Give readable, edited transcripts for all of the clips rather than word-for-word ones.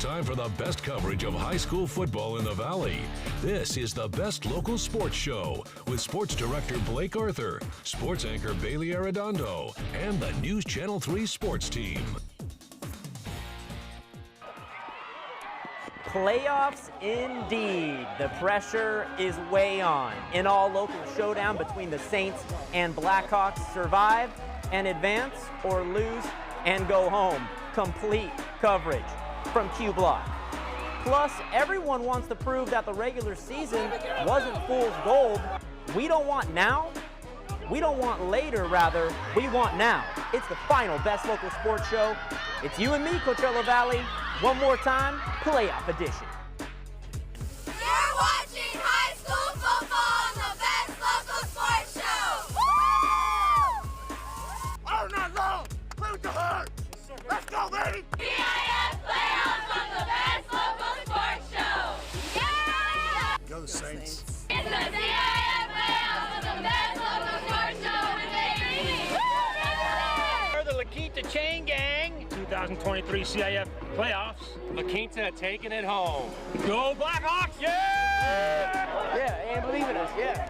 time for the best coverage of high school football in the Valley. This is the Best Local Sports Show with Sports Director Blake Arthur, Sports Anchor Bailey Arredondo, and the News Channel 3 Sports Team. Playoffs indeed. The pressure is way on. An all-local showdown between the Saints and Blackhawks. Survive and advance, or lose and go home. Complete coverage from Q Block. Plus, everyone wants to prove that the regular season wasn't fool's gold. We don't want now. We don't want later, rather. We want now. It's the final Best Local Sports Show. It's you and me, Coachella Valley. One more time, playoff edition. You're watching high school football on the Best Local Sports Show. Woo! Oh, not long. Play with your heart. Let's go, baby. CIF Playoffs on the Best Local Sports Show. Yeah! Go, Saints. It's the CIF Playoffs on the Best Local Sports Show, baby. We're the La Quinta Chain Gang. 2023 CIF Playoffs. La Quinta taking it home. Go Blackhawks! Yeah, and believe in us, yeah.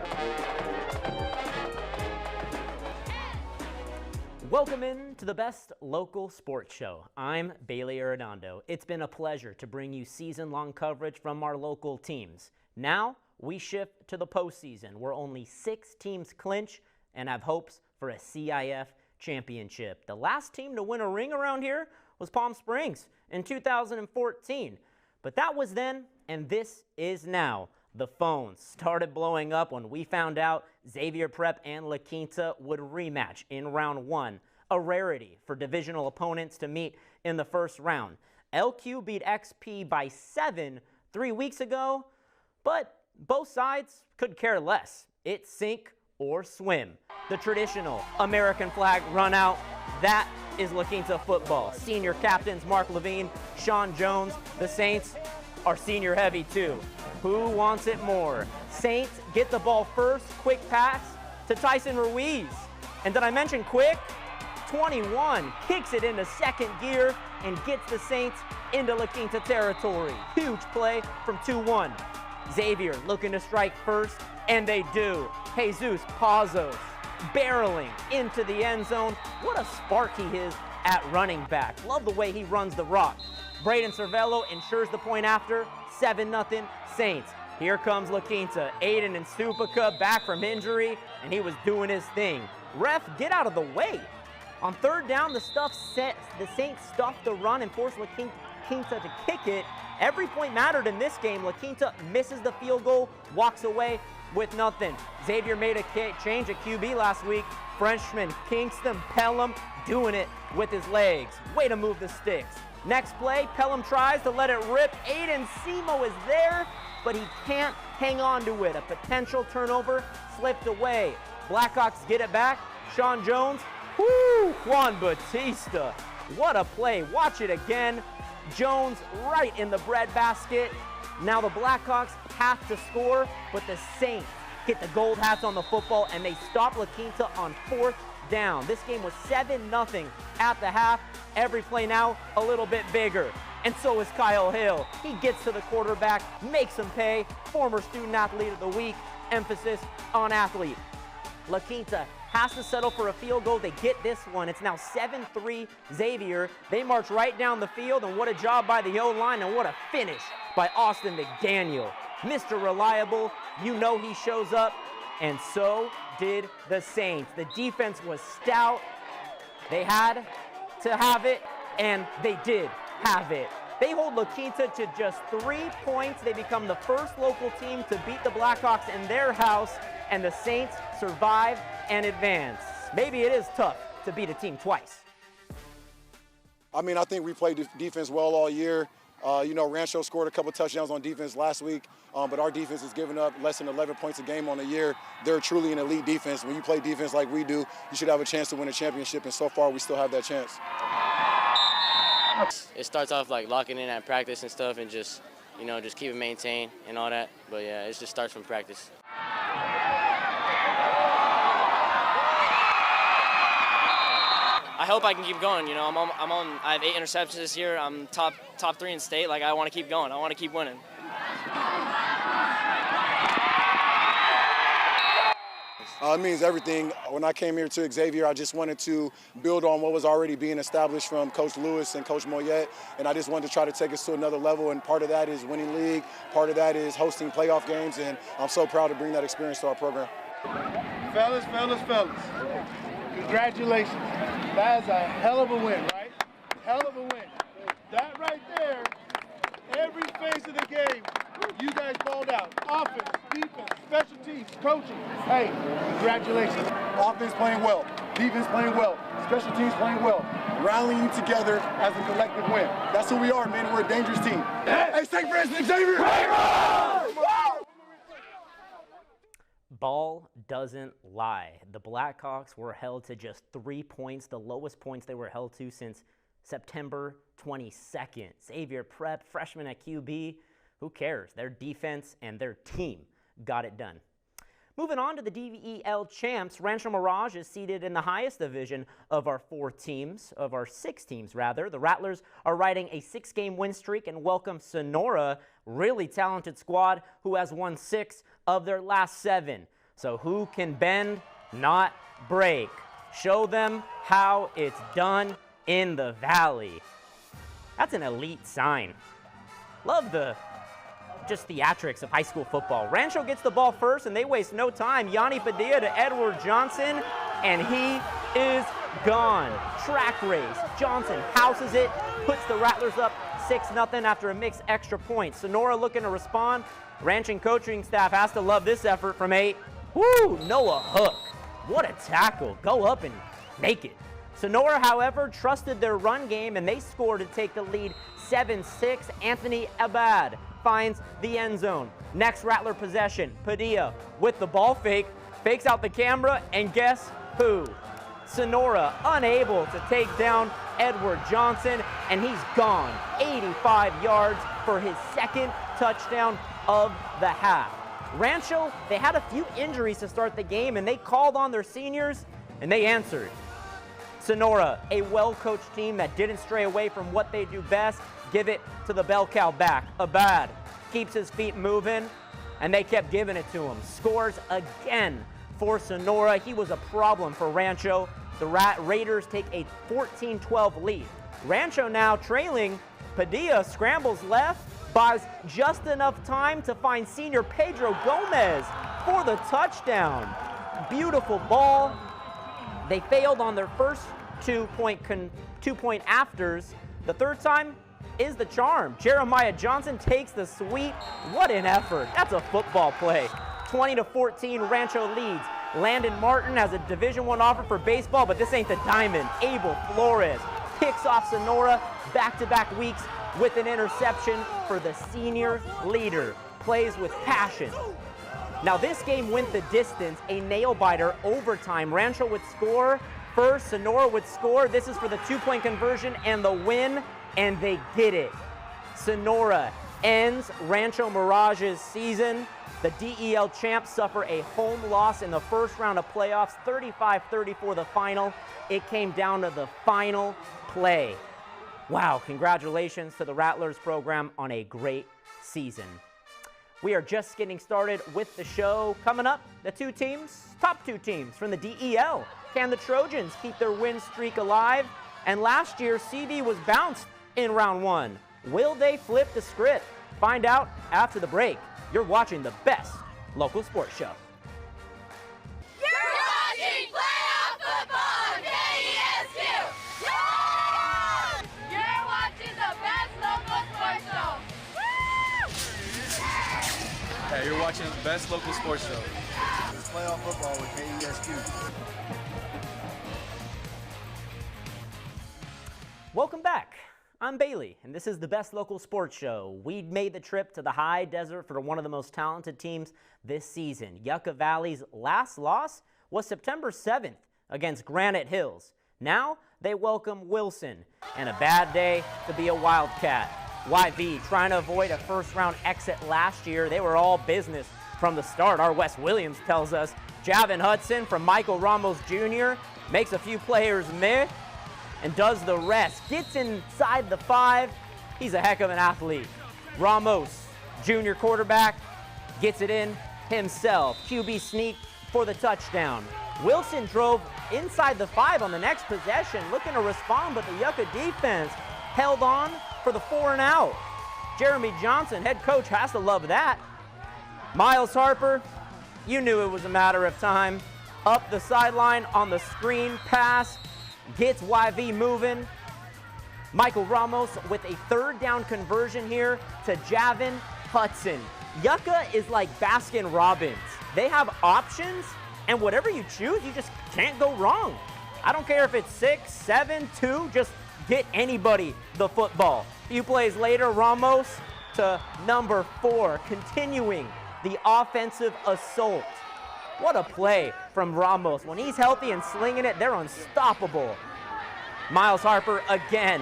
Welcome in to the Best Local Sports Show. I'm Bailey Arredondo. It's been a pleasure to bring you season-long coverage from our local teams. Now, we shift to the postseason, where only 6 teams clinch and have hopes for a CIF championship. The last team to win a ring around here was Palm Springs in 2014. But that was then, and this is now. The phones started blowing up when we found out Xavier Prep and La Quinta would rematch in round 1. A rarity for divisional opponents to meet in the first round. LQ beat XP by 7 3 weeks ago, but both sides could care less. It's sink or swim. The traditional American flag run out, that is La Quinta football. Senior captains Mark Levine, Sean Jones. The Saints are senior heavy too. Who wants it more? Saints get the ball first, quick pass to Tyson Ruiz. And did I mention quick? 21 kicks it into second gear and gets the Saints into La Quinta territory. Huge play from 2-1. Xavier looking to strike first, and they do. Jesus Pazos barreling into the end zone. What a spark he is at running back. Love the way he runs the rock. Braden Cervello ensures the point after. 7-0 Saints. Here comes La Quinta. Aiden and Stupica back from injury, and he was doing his thing. Ref, get out of the way. On third down, the Saints stuffed the run and forced La Quinta to kick it. Every point mattered in this game. La Quinta misses the field goal, walks away with nothing. Xavier made a change at QB last week. Frenchman Kingston Pelham doing it with his legs. Way to move the sticks. Next play, Pelham tries to let it rip. Aiden Simo is there, but he can't hang on to it. A potential turnover slipped away. Blackhawks get it back. Sean Jones, Juan Batista. What a play. Watch it again. Jones right in the breadbasket. Now the Blackhawks have to score, but the Saints get the gold hats on the football, and they stop La Quinta on 4th down. This game was 7-0 at the half. Every play now a little bit bigger. And so is Kyle Hill. He gets to the quarterback, makes him pay. Former student athlete of the week. Emphasis on athlete. La Quinta has to settle for a field goal. They get this one. It's now 7-3 Xavier. They march right down the field, and what a job by the O-line, and what a finish by Austin McDaniel. Mr. Reliable, you know he shows up, and so did the Saints. The defense was stout. They had to have it, and they did have it. They hold La Quinta to just 3 points. They become the first local team to beat the Blackhawks in their house, and the Saints survive and advance. Maybe it is tough to beat a team twice. I mean, I think we played defense well all year. Rancho scored a couple touchdowns on defense last week, but our defense is giving up less than 11 points a game on the year. They're truly an elite defense. When you play defense like we do, you should have a chance to win a championship, and so far we still have that chance. It starts off like locking in at practice and stuff, and just keep it maintained and all that. But yeah, it just starts from practice. I hope I can keep going. You know, I have 8 interceptions this year. I'm top 3 in state. Like, I want to keep going. I want to keep winning. It means everything. When I came here to Xavier, I just wanted to build on what was already being established from Coach Lewis and Coach Moyet, and I just wanted to try to take us to another level, and part of that is winning league, part of that is hosting playoff games, and I'm so proud to bring that experience to our program. Fellas, congratulations. That is a hell of a win, right? Hell of a win. That right there, every phase of the game, you guys balled out. Offense, defense, special teams, coaching. Hey, congratulations. Offense playing well, defense playing well, special teams playing well, rallying together as a collective win. That's who we are, man. We're a dangerous team. Hey, St. Francis Xavier! Ball doesn't lie. The Blackhawks were held to just 3 points, the lowest points they were held to since September 22nd. Xavier Prep, freshman at QB. Who cares? Their defense and their team got it done. Moving on to the DEL champs, Rancho Mirage is seated in the highest division of our 6 teams. The Rattlers are riding a 6-game win streak and welcome Sonora, really talented squad who has won 6 of their last 7. So who can bend, not break? Show them how it's done in the Valley. That's an elite sign. Love the just theatrics of high school football. Rancho gets the ball first, and they waste no time. Yanni Padilla to Edward Johnson, and he is gone. Track race. Johnson houses it, puts the Rattlers up 6-0 after a mixed extra point. Sonora looking to respond. Rancho coaching staff has to love this effort from 8. Woo! Noah Hook. What a tackle. Go up and make it. Sonora, however, trusted their run game, and they scored to take the lead 7-6. Anthony Abad finds the end zone. Next Rattler possession. Padilla with the ball fake, fakes out the camera, and guess who? Sonora unable to take down Edward Johnson, and he's gone 85 yards for his 2nd touchdown of the half. Rancho, they had a few injuries to start the game, and they called on their seniors, and they answered. Sonora, a well-coached team that didn't stray away from what they do best. Give it to the bell cow back. Abad keeps his feet moving, and they kept giving it to him. Scores again for Sonora. He was a problem for Rancho. The Raiders take a 14-12 lead. Rancho now trailing. Padilla scrambles left, buys just enough time to find senior Pedro Gomez for the touchdown. Beautiful ball. They failed on their first 2-point afters. The third time is the charm. Jeremiah Johnson takes the sweep. What an effort. That's a football play. 20-14, Rancho leads. Landon Martin has a Division I offer for baseball, but this ain't the diamond. Abel Flores picks off Sonora back-to-back weeks with an interception for the senior leader. Plays with passion. Now this game went the distance, a nail-biter overtime. Rancho would score first, Sonora would score. This is for the 2-point conversion and the win, and they did it. Sonora ends Rancho Mirage's season. The DEL champs suffer a home loss in the first round of playoffs, 35-34 the final. It came down to the final play. Wow, congratulations to the Rattlers program on a great season. We are just getting started with the show. Coming up, the top two teams from the DEL. Can the Trojans keep their win streak alive? And last year, CV was bounced in round 1. Will they flip the script? Find out after the break. You're watching the best local sports show. You're watching playoff football on KESQ. Yeah! You're watching the best local sports show. Hey, you're watching the best local sports show. It's playoff football with KESQ. Welcome back. I'm Bailey, and this is the best local sports show. We made the trip to the high desert for one of the most talented teams this season. Yucca Valley's last loss was September 7th against Granite Hills. Now they welcome Wilson, and a bad day to be a Wildcat. YV trying to avoid a first-round exit last year. They were all business from the start. Our Wes Williams tells us Javin Hudson from Michael Ramos Jr. makes a few players miss. and does the rest. Gets inside the 5. He's a heck of an athlete. Ramos, junior quarterback, gets it in himself. QB sneak for the touchdown. Wilson drove inside the 5 on the next possession, looking to respond, but the Yucca defense held on for the 4 and out. Jeremy Johnson, head coach, has to love that. Miles Harper, you knew it was a matter of time. Up the sideline on the screen pass, gets YV moving. Michael Ramos with a 3rd down conversion here to Javin Hudson. Yucca is like Baskin Robbins. They have options, and whatever you choose, you just can't go wrong. I don't care if it's 6, 7, 2, just get anybody the football. A few plays later, Ramos to number 4, continuing the offensive assault. What a play from Ramos. When he's healthy and slinging it, they're unstoppable. Miles Harper again,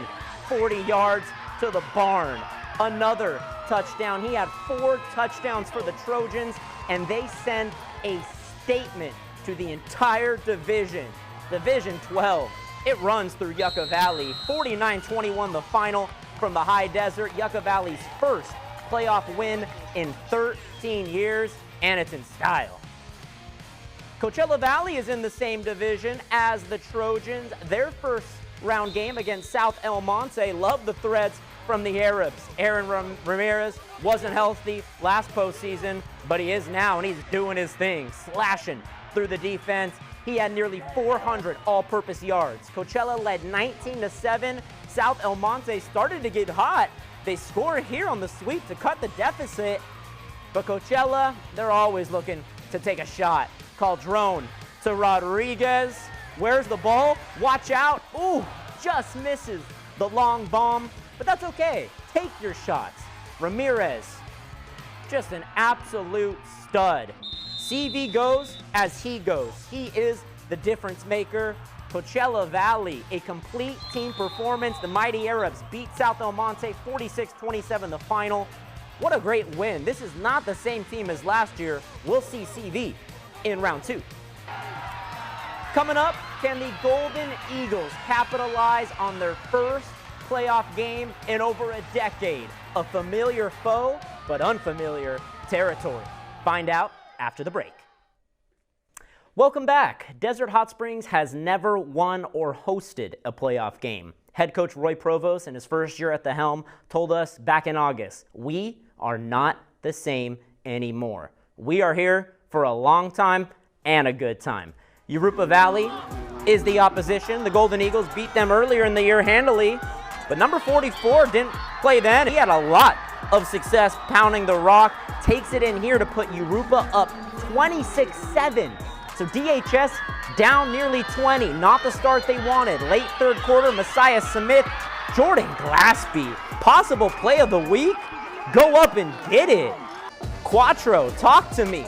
40 yards to the barn. Another touchdown. He had 4 touchdowns for the Trojans, and they send a statement to the entire division. Division 12. It runs through Yucca Valley. 49-21 the final from the high desert. Yucca Valley's first playoff win in 13 years, and it's in style. Coachella Valley is in the same division as the Trojans. Their first round game against South El Monte. Love the threads from the Arabs. Aaron Ramirez wasn't healthy last postseason, but he is now, and he's doing his thing, slashing through the defense. He had nearly 400 all-purpose yards. Coachella led 19-7. South El Monte started to get hot. They score here on the sweep to cut the deficit, but Coachella, they're always looking to take a shot. Caldron to Rodriguez. Where's the ball? Watch out. Ooh, just misses the long bomb, but that's okay. Take your shots. Ramirez, just an absolute stud. CV goes as he goes. He is the difference maker. Coachella Valley, a complete team performance. The Mighty Arabs beat South El Monte 46-27 the final. What a great win. This is not the same team as last year. We'll see CV in round 2. Coming up, can the Golden Eagles capitalize on their first playoff game in over a decade? A familiar foe, but unfamiliar territory. Find out after the break. Welcome back. Desert Hot Springs has never won or hosted a playoff game. Head coach Roy Provost, in his first year at the helm, told us back in August, we are not the same anymore. We are here for a long time and a good time. Urupa Valley is the opposition. The Golden Eagles beat them earlier in the year handily, but number 44 didn't play then. He had a lot of success pounding the rock, takes it in here to put Urupa up 26-7. So DHS down nearly 20, not the start they wanted. Late 3rd quarter, Messiah Smith, Jordan Glaspie, possible play of the week? Go up and get it. Quattro, talk to me.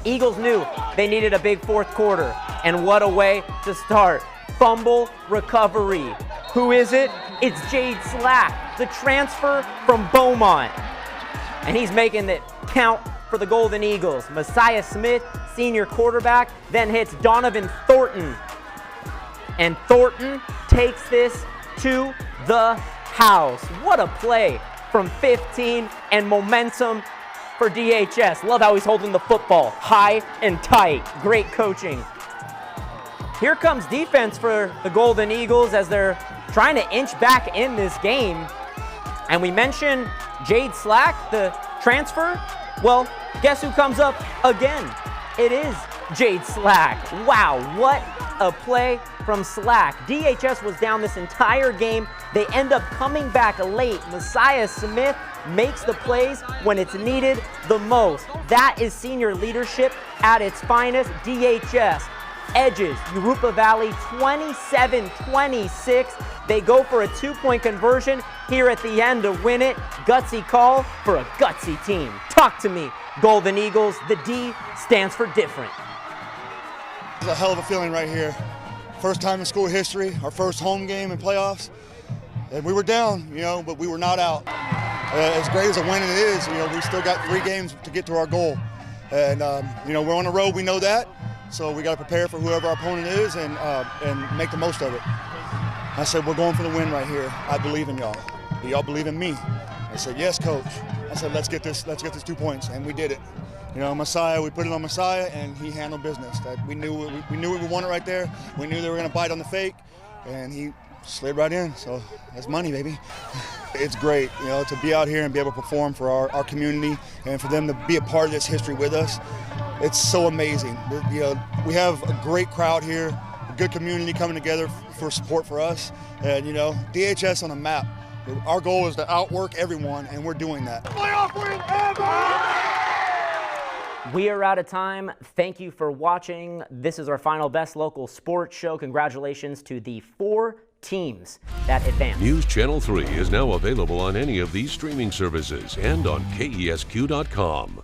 Eagles knew they needed a big 4th quarter, and what a way to start. Fumble recovery. Who is it? It's Jade Slack, the transfer from Beaumont. And he's making it count for the Golden Eagles. Messiah Smith, senior quarterback, then hits Donovan Thornton. And Thornton takes this to the house. What a play from 15 and momentum for DHS. Love how he's holding the football high and tight. Great coaching. Here comes defense for the Golden Eagles as they're trying to inch back in this game. And we mentioned Jade Slack, the transfer. Well, guess who comes up again? It is Jade Slack. Wow, what a play from Slack. DHS was down this entire game. They end up coming back late. Messiah Smith makes the plays when it's needed the most. That is senior leadership at its finest. DHS edges Urupa Valley 27-26. They go for a 2-point conversion here at the end to win it. Gutsy call for a gutsy team. Talk to me, Golden Eagles. The D stands for different. It's a hell of a feeling right here. First time in school history, our first home game in playoffs. And we were down, but we were not out. As great as a win it is, we still got 3 games to get to our goal. And, we're on the road, we know that. So we got to prepare for whoever our opponent is and make the most of it. I said, we're going for the win right here. I believe in y'all. Do y'all believe in me? I said, yes, coach. I said, let's get this 2 points, and we did it. You know, Messiah, we put it on Messiah, and he handled business. We knew we won it right there. We knew they were going to bite on the fake, and he slid right in. So that's money, baby. It's great, you know, to be out here and be able to perform for our community and for them to be a part of this history with us. It's so amazing. You know, we have a great crowd here, a good community coming together for support for us, and you know, DHS on the map. Our goal is to outwork everyone, and we're doing that. Playoff win ever! We are out of time. Thank you for watching. This is our final Best Local Sports Show. Congratulations to the 4 teams that advanced. News Channel 3 is now available on any of these streaming services and on KESQ.com.